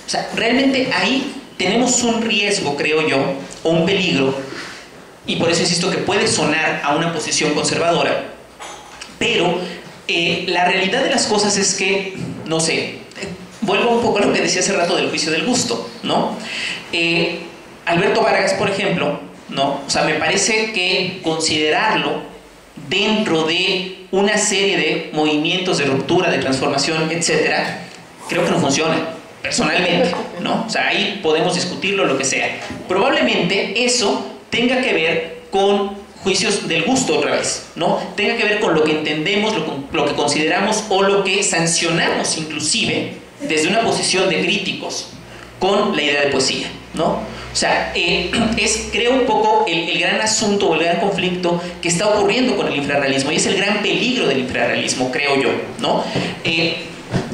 O sea, realmente ahí tenemos un riesgo, creo yo, o un peligro. Y por eso insisto que puede sonar a una posición conservadora, pero la realidad de las cosas es que, no sé, vuelvo un poco a lo que decía hace rato del juicio del gusto, ¿no? Alberto Vargas, por ejemplo, ¿no? O sea, me parece que considerarlo dentro de una serie de movimientos de ruptura, de transformación, etcétera, creo que no funciona, personalmente, ¿no? O sea, ahí podemos discutirlo, lo que sea. Probablemente eso tenga que ver con juicios del gusto otra vez, ¿no? Tenga que ver con lo que entendemos, lo que consideramos o lo que sancionamos inclusive desde una posición de críticos con la idea de poesía, ¿no? O sea, es creo un poco el gran asunto o el gran conflicto que está ocurriendo con el infrarrealismo, y es el gran peligro del infrarrealismo, creo yo, ¿no? El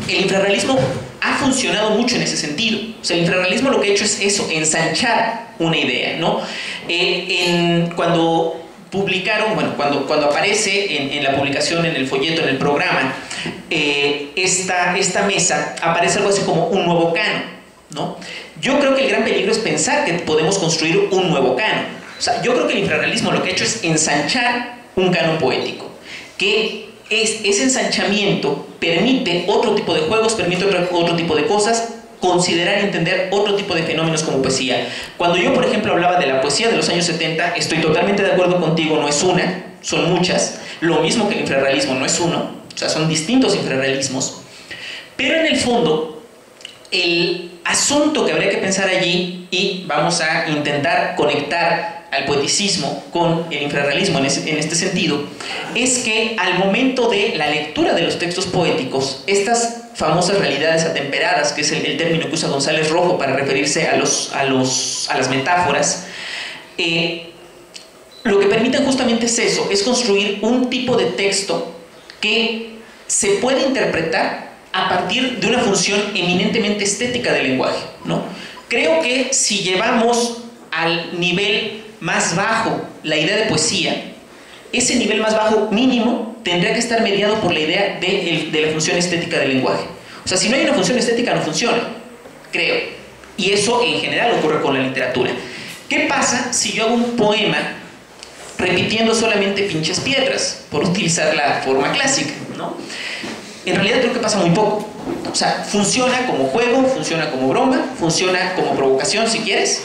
infrarrealismo ha funcionado mucho en ese sentido. O sea, el infrarrealismo lo que ha hecho es eso, ensanchar una idea, ¿no? Cuando publicaron, bueno, cuando aparece en la publicación, en el folleto, en el programa, esta mesa, aparece algo así como un nuevo canon, ¿no? Yo creo que el gran peligro es pensar que podemos construir un nuevo canon. O sea, yo creo que el infrarrealismo lo que ha hecho es ensanchar un canon poético, que ese ensanchamiento permite otro tipo de juegos, permite otro tipo de cosas, considerar y entender otro tipo de fenómenos como poesía. Cuando yo, por ejemplo, hablaba de la poesía de los años 70, estoy totalmente de acuerdo contigo, no es una, son muchas, lo mismo que el infrarrealismo no es uno, o sea, son distintos infrarrealismos, pero en el fondo, el asunto que habría que pensar allí, y vamos a intentar conectar al poeticismo con el infrarrealismo en este sentido es que al momento de la lectura de los textos poéticos, estas famosas realidades atemperadas, que es el término que usa González Rojo para referirse a las metáforas, lo que permiten justamente es eso, es construir un tipo de texto que se puede interpretar a partir de una función eminentemente estética del lenguaje, ¿no? Creo que si llevamos al nivel más bajo la idea de poesía, ese nivel más bajo mínimo tendría que estar mediado por la idea de la función estética del lenguaje. O sea, si no hay una función estética no funciona, creo. Y eso en general ocurre con la literatura. ¿Qué pasa si yo hago un poema repitiendo solamente pinches piedras, por utilizar la forma clásica, ¿no? En realidad creo que pasa muy poco. O sea, funciona como juego, funciona como broma, funciona como provocación si quieres,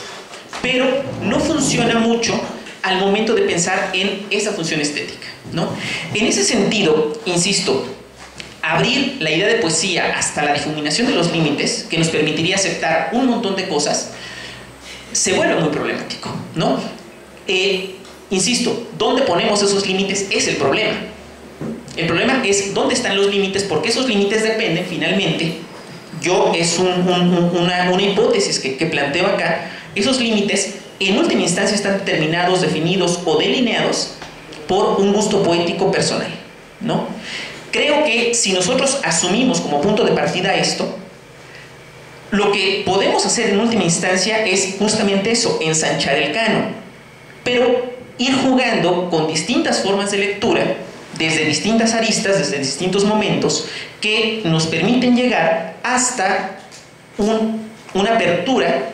pero no funciona mucho al momento de pensar en esa función estética, ¿no? En ese sentido, insisto, abrir la idea de poesía hasta la difuminación de los límites, que nos permitiría aceptar un montón de cosas, se vuelve muy problemático, ¿no? Insisto, ¿dónde ponemos esos límites? Es el problema. El problema es dónde están los límites, porque esos límites dependen finalmente, es una hipótesis que planteo acá, esos límites en última instancia están determinados, definidos o delineados por un gusto poético personal, ¿no? Creo que si nosotros asumimos como punto de partida esto, lo que podemos hacer en última instancia es justamente eso, ensanchar el canon, pero ir jugando con distintas formas de lectura, desde distintas aristas, desde distintos momentos, que nos permiten llegar hasta una apertura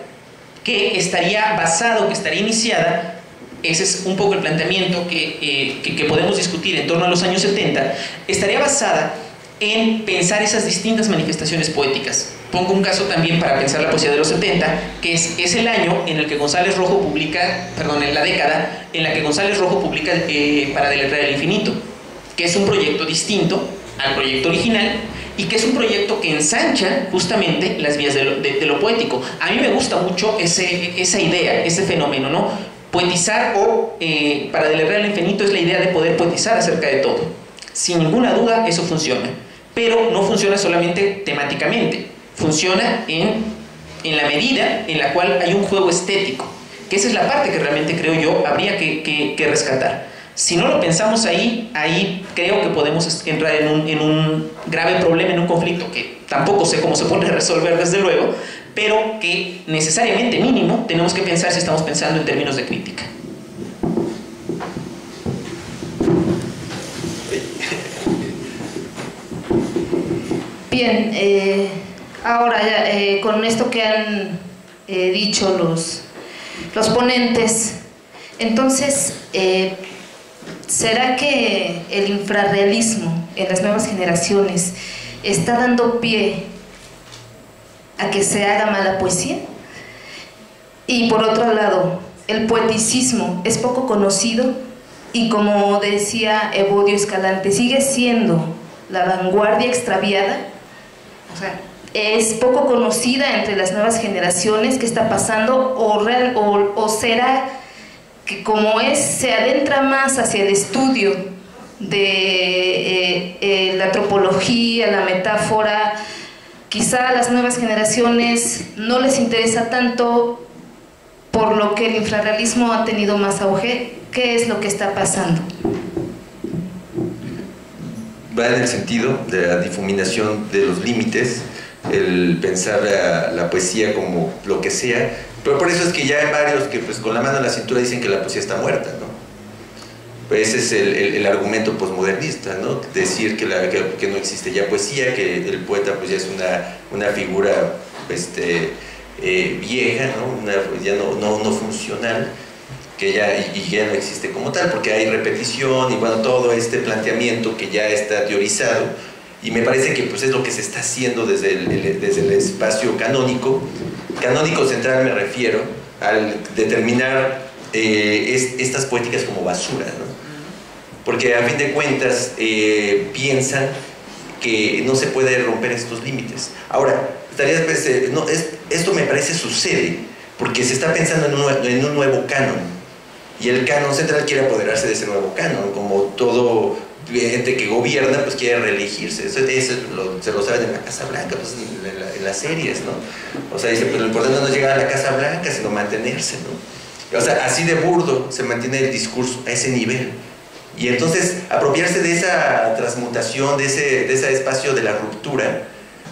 que estaría basado, que estaría iniciada, ese es un poco el planteamiento que podemos discutir en torno a los años 70, estaría basada en pensar esas distintas manifestaciones poéticas. Pongo un caso también para pensar la poesía de los 70, que es el año en el que González Rojo publica, perdón, en la década en la que González Rojo publica Para deletrear el infinito, que es un proyecto distinto al proyecto original y que es un proyecto que ensancha justamente las vías de lo poético. A mí me gusta mucho esa idea, ese fenómeno, ¿no? Poetizar para deletrear el infinito es la idea de poder poetizar acerca de todo. Sin ninguna duda eso funciona, pero no funciona solamente temáticamente, funciona en la medida en la cual hay un juego estético, que esa es la parte que realmente creo yo habría que rescatar. Si no lo pensamos ahí creo que podemos entrar en un grave problema, en un conflicto que tampoco sé cómo se puede resolver desde luego, pero que necesariamente mínimo tenemos que pensar si estamos pensando en términos de crítica. Bien, ahora ya, con esto que han dicho los ponentes, entonces, ¿será que el infrarrealismo en las nuevas generaciones está dando pie a que se haga mala poesía? Y por otro lado, el poeticismo es poco conocido y, como decía Evodio Escalante, sigue siendo la vanguardia extraviada. O sea, es poco conocida entre las nuevas generaciones. ¿Qué está pasando? ¿O será que como se adentra más hacia el estudio de la antropología, la metáfora, quizá a las nuevas generaciones no les interesa tanto, por lo que el infrarrealismo ha tenido más auge? ¿Qué es lo que está pasando? Va en el sentido de la difuminación de los límites, el pensar la poesía como lo que sea, pero por eso es que ya hay varios que pues con la mano en la cintura dicen que la poesía está muerta, ¿no? Pues ese es el argumento posmodernista, ¿no? Decir que no existe ya poesía, que el poeta pues ya es una figura vieja, ¿no? Ya no funcional, que ya no existe como tal, porque hay repetición y bueno, todo este planteamiento que ya está teorizado, y me parece que pues es lo que se está haciendo desde el espacio canónico central, me refiero al determinar estas poéticas como basura, ¿no? Porque a fin de cuentas piensan que no se puede romper estos límites. Ahora, esto me parece sucede porque se está pensando en un nuevo canon. y el canon central quiere apoderarse de ese nuevo canon, como todo ente que gobierna pues quiere reelegirse. Eso se lo saben en la Casa Blanca, pues, en las series, ¿no? O sea, dice, pues lo importante no es llegar a la Casa Blanca, sino mantenerse, ¿no? O sea, así de burdo se mantiene el discurso a ese nivel. Y entonces apropiarse de esa transmutación, de ese espacio de la ruptura,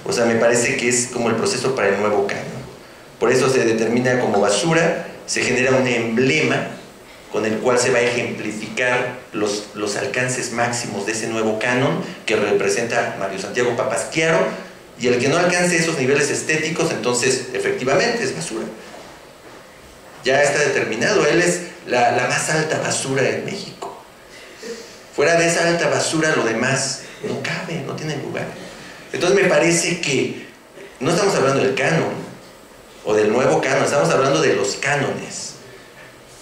o sea, me parece que es como el proceso para el nuevo canon. Por eso se determina como basura, se genera un emblema con el cual se va a ejemplificar los alcances máximos de ese nuevo canon que representa Mario Santiago Papasquiaro, y el que no alcance esos niveles estéticos, entonces efectivamente es basura. Ya está determinado, él es la más alta basura en México. Fuera de esa alta basura lo demás no cabe, no tiene lugar. Entonces me parece que no estamos hablando del canon o del nuevo canon, estamos hablando de los cánones.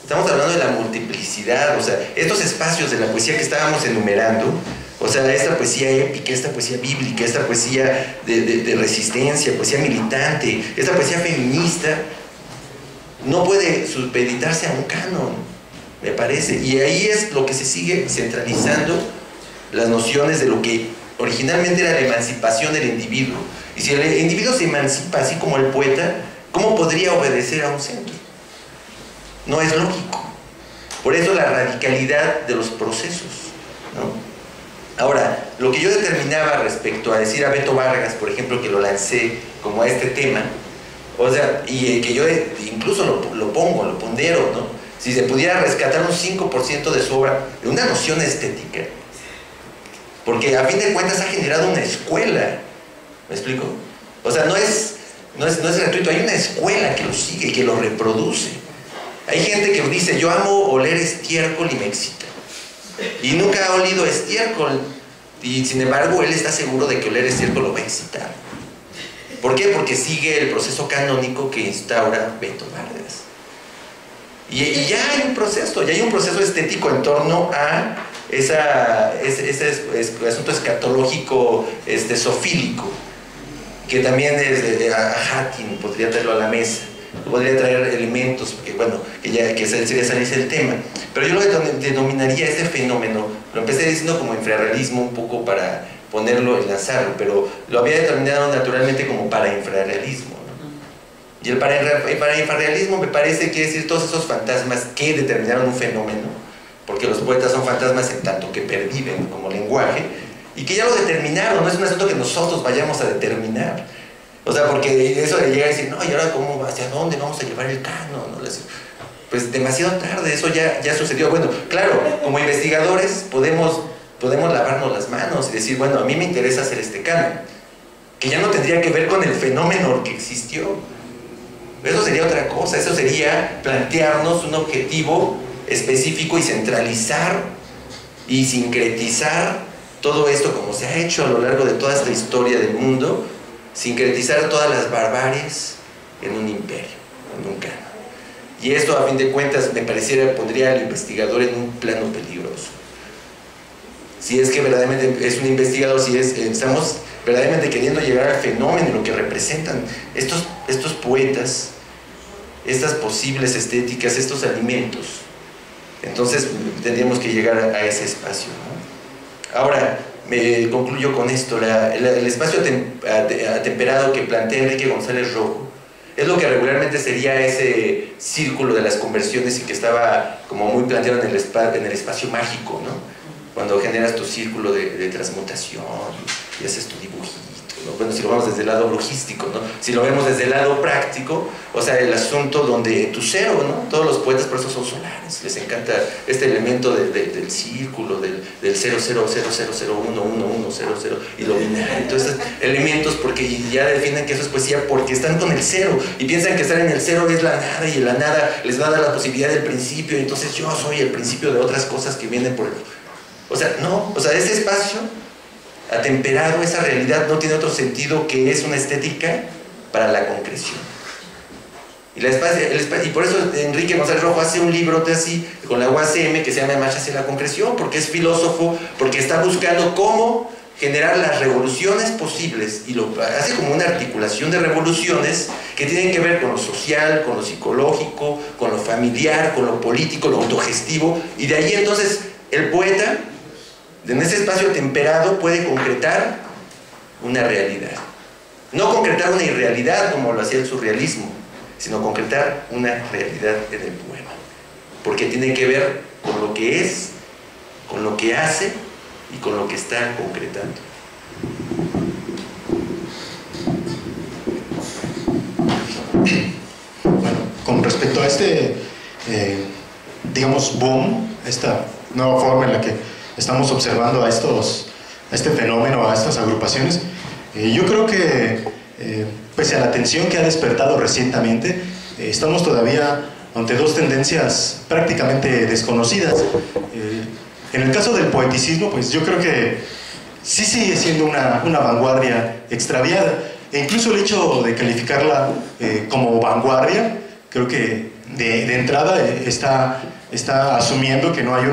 Estamos hablando de la multiplicidad, o sea, estos espacios de la poesía que estábamos enumerando, o sea, esta poesía épica, esta poesía bíblica, esta poesía de resistencia, poesía militante, esta poesía feminista, no puede supeditarse a un canon, me parece. Y ahí es lo que se sigue centralizando las nociones de lo que originalmente era la emancipación del individuo. Y si el individuo se emancipa así como el poeta, ¿cómo podría obedecer a un centro? No es lógico. Por eso la radicalidad de los procesos, ¿no? Ahora, lo que yo determinaba respecto a decir a Beto Vargas, por ejemplo, que lo lancé como a este tema, o sea, y que yo incluso lo pondero, ¿no? Si se pudiera rescatar un 5% de su obra, de una noción estética, porque a fin de cuentas ha generado una escuela, ¿me explico? O sea, no es gratuito, hay una escuela que lo sigue y que lo reproduce. Hay gente que dice, yo amo oler estiércol y me excita. Y nunca ha olido estiércol. Y sin embargo, él está seguro de que oler estiércol lo va a excitar. ¿Por qué? Porque sigue el proceso canónico que instaura Beto Vargas. Y ya hay un proceso estético en torno a ese asunto escatológico zoofílico, que también a Hattin podría traerlo a la mesa. Podría traer elementos, porque bueno, que sería salirse el tema. Pero yo lo denominaría este fenómeno, lo empecé diciendo como infrarrealismo un poco para ponerlo, enlazarlo, pero lo había determinado naturalmente como parainfrarrealismo, ¿no? Y el parainfrarrealismo me parece que es decir todos esos fantasmas que determinaron un fenómeno, porque los poetas son fantasmas en tanto que perviven como lenguaje, y que ya lo determinaron, no es un asunto que nosotros vayamos a determinar. O sea, porque eso de llegar a decir, no, ¿y ahora cómo, hacia dónde vamos a llevar el canon? ¿No? Pues demasiado tarde, eso ya sucedió. Bueno, claro, como investigadores podemos lavarnos las manos y decir, bueno, a mí me interesa hacer este canon, que ya no tendría que ver con el fenómeno que existió. Eso sería otra cosa, eso sería plantearnos un objetivo específico y centralizar y sincretizar todo esto como se ha hecho a lo largo de toda esta historia del mundo, sincretizar todas las barbaries en un imperio, en un canon. Y esto, a fin de cuentas, me pareciera pondría al investigador en un plano peligroso. Si es que verdaderamente es un investigador, si estamos verdaderamente queriendo llegar al fenómeno, lo que representan estos poetas, estas posibles estéticas, estos alimentos, entonces tendríamos que llegar a ese espacio, ¿no? Ahora, me concluyo con esto, el espacio atemperado que plantea Enrique González Rojo es lo que regularmente sería ese círculo de las conversiones y que estaba como muy planteado en el espacio mágico, ¿no? Cuando generas tu círculo de transmutación y haces tu dibujito, ¿no? Bueno, si lo vemos desde el lado logístico, ¿no? Si lo vemos desde el lado práctico, o sea, el asunto donde tu cero, ¿no? Todos los poetas por eso son solares, les encanta este elemento del círculo, del 0,000,0,0,1,1,1,0,0 y lo binario, todos estos elementos, porque ya definen que eso es poesía porque están con el cero y piensan que estar en el cero es la nada, y la nada les va a dar la posibilidad del principio, y entonces yo soy el principio de otras cosas que vienen por el... O sea, no, o sea, ese espacio atemperado, esa realidad no tiene otro sentido que es una estética para la concreción. Y por eso Enrique González Rojo hace un libro así con la UACM que se llama Marcha hacia la concreción, porque es filósofo, porque está buscando cómo generar las revoluciones posibles, y lo hace como una articulación de revoluciones que tienen que ver con lo social, con lo psicológico, con lo familiar, con lo político, lo autogestivo, y de ahí entonces el poeta, en ese espacio temperado, puede concretar una realidad. No concretar una irrealidad como lo hacía el surrealismo, sino concretar una realidad en el poema, porque tiene que ver con lo que es, con lo que hace y con lo que está concretando. Bueno, con respecto a este, digamos, boom, esta nueva forma en la que estamos observando a este fenómeno, a estas agrupaciones, yo creo que, pese a la atención que ha despertado recientemente, estamos todavía ante dos tendencias prácticamente desconocidas. En el caso del poeticismo, pues yo creo que sí sigue siendo una vanguardia extraviada, e incluso el hecho de calificarla como vanguardia, creo que de entrada está asumiendo que no hay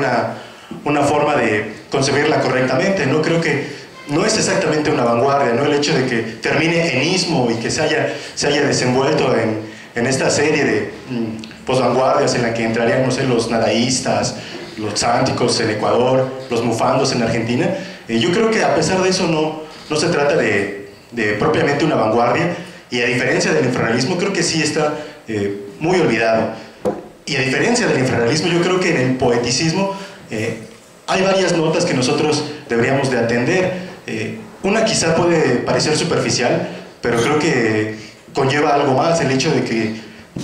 una forma de concebirla correctamente, ¿no? Creo que no es exactamente una vanguardia, ¿no? El hecho de que termine en ismo y que se haya desenvuelto en esta serie de posvanguardias en la que entrarían, no sé, los nadaístas, los sánticos en Ecuador, los mufandos en Argentina. Yo creo que a pesar de eso no se trata de propiamente una vanguardia, y a diferencia del infrarrealismo creo que sí está muy olvidado. Y a diferencia del infrarrealismo, yo creo que en el poeticismo hay varias notas que nosotros deberíamos de atender. Una quizá puede parecer superficial, pero creo que conlleva algo más, el hecho de que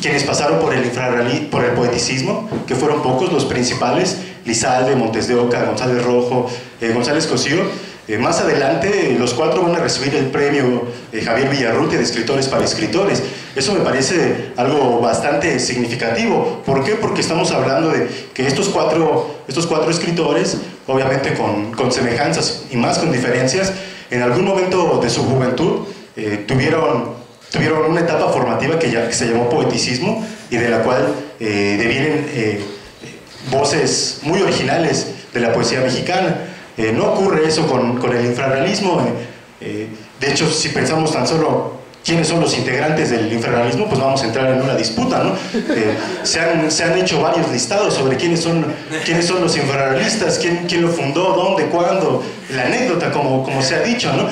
quienes pasaron por el poeticismo, que fueron pocos, los principales, Lizalde, Montes de Oca, González Rojo, González Cosío, más adelante los cuatro van a recibir el premio Javier Villarrutia de Escritores para Escritores. Eso me parece algo bastante significativo. ¿Por qué? Porque estamos hablando de que estos cuatro escritores, obviamente con semejanzas y más con diferencias, en algún momento de su juventud tuvieron una etapa formativa que se llamó poeticismo, y de la cual devienen voces muy originales de la poesía mexicana. No ocurre eso con el infrarrealismo. De hecho, si pensamos tan solo quiénes son los integrantes del infrarrealismo, pues vamos a entrar en una disputa, ¿no? Se han hecho varios listados sobre quiénes son los infrarrealistas, quién lo fundó, dónde, cuándo, la anécdota, como se ha dicho, ¿no?